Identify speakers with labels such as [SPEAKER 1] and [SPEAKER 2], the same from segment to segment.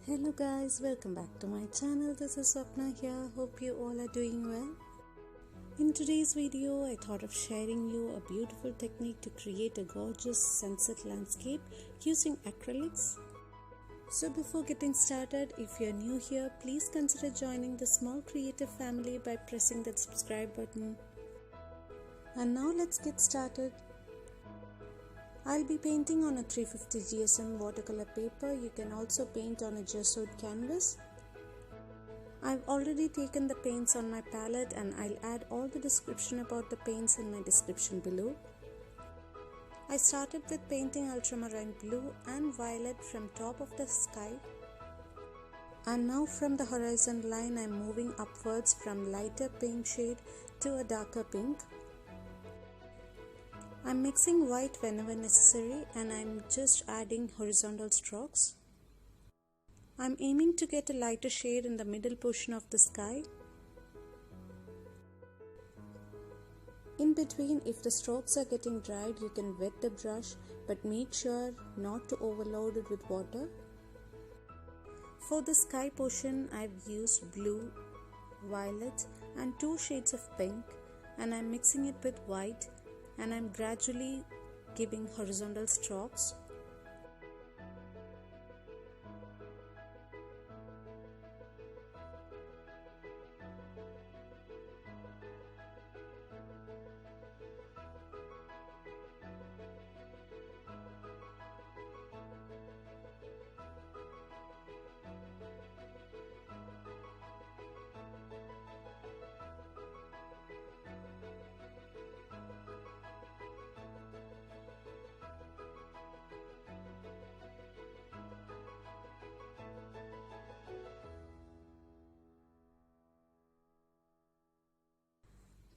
[SPEAKER 1] Hello guys, welcome back to my channel. This is Swapna here. Hope you all are doing well. In today's video, I thought of sharing you a beautiful technique to create a gorgeous sunset landscape using acrylics. So before getting started, if you're new here, please consider joining the small creative family by pressing that subscribe button. And now let's get started. I'll be painting on a 350 GSM watercolor paper. You can also paint on a gessoed canvas. I've already taken the paints on my palette and I'll add all the description about the paints in my description below. I started with painting ultramarine blue and violet from top of the sky. And now from the horizon line I'm moving upwards from lighter pink shade to a darker pink. I'm mixing white whenever necessary and I'm just adding horizontal strokes. I'm aiming to get a lighter shade in the middle portion of the sky. In between, if the strokes are getting dried, you can wet the brush, but make sure not to overload it with water. For the sky portion, I've used blue, violet and 2 shades of pink, and I'm mixing it with white. And I'm gradually giving horizontal strokes.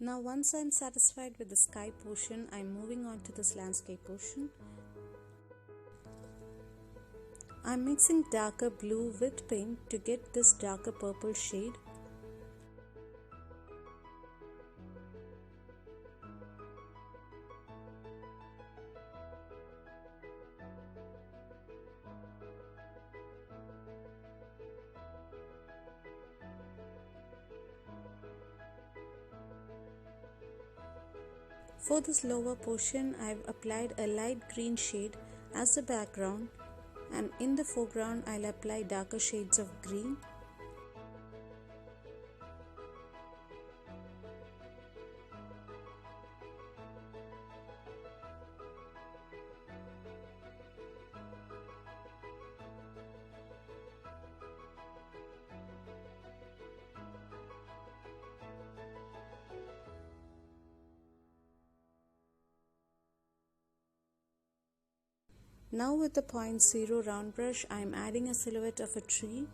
[SPEAKER 1] Now once I'm satisfied with the sky portion, I'm moving on to this landscape portion. I'm mixing darker blue with pink to get this darker purple shade. For this lower portion, I've applied a light green shade as the background, and in the foreground I'll apply darker shades of green. Now with the 0.0 round brush, I am adding a silhouette of a tree.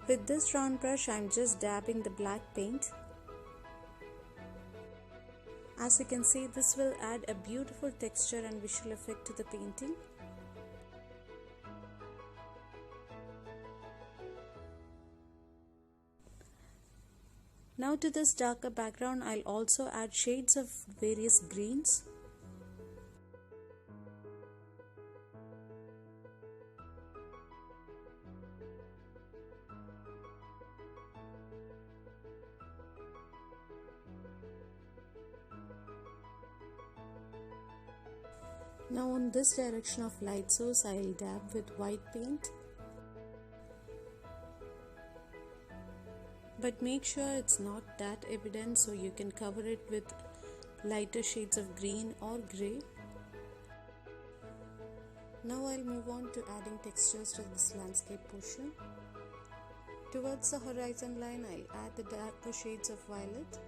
[SPEAKER 1] With this round brush, I am just dabbing the black paint. As you can see, this will add a beautiful texture and visual effect to the painting. Now to this darker background, I'll also add shades of various greens. Now on this direction of light source, I'll dab with white paint. But make sure it's not that evident, so you can cover it with lighter shades of green or grey. Now I'll move on to adding textures to this landscape portion. Towards the horizon line, I'll add the darker shades of violet.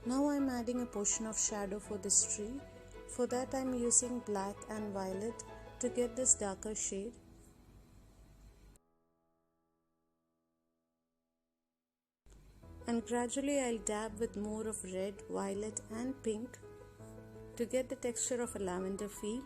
[SPEAKER 1] Now I'm adding a portion of shadow for this tree. For that I'm using black and violet to get this darker shade. And gradually I'll dab with more of red, violet and pink to get the texture of a lavender field.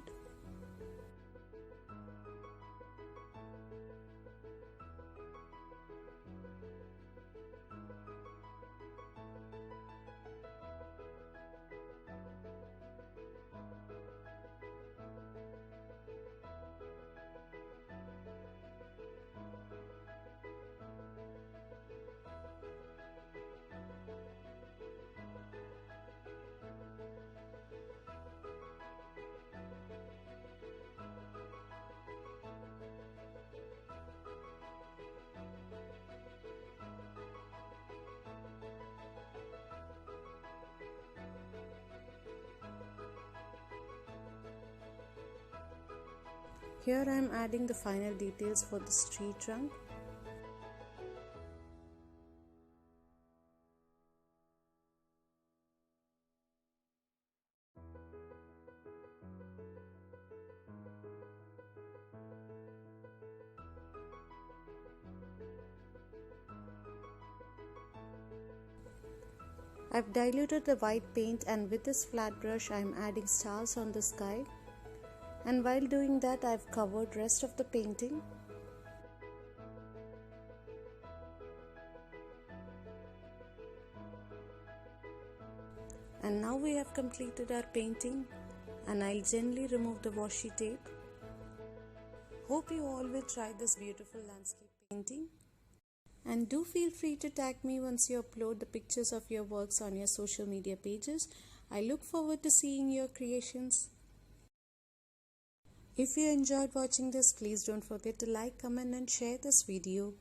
[SPEAKER 1] Here I am adding the final details for this tree trunk. I've diluted the white paint, and with this flat brush I am adding stars on the sky. And while doing that, I've covered rest of the painting. And now we have completed our painting, and I'll gently remove the washi tape. Hope you all will try this beautiful landscape painting. And do feel free to tag me once you upload the pictures of your works on your social media pages. I look forward to seeing your creations. If you enjoyed watching this, please don't forget to like, comment and share this video.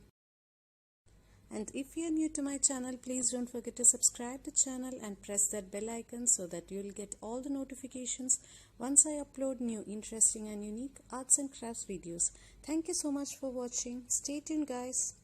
[SPEAKER 1] And if you are new to my channel, please don't forget to subscribe the channel and press that bell icon so that you'll get all the notifications once I upload new interesting and unique arts and crafts videos. Thank you so much for watching. Stay tuned guys.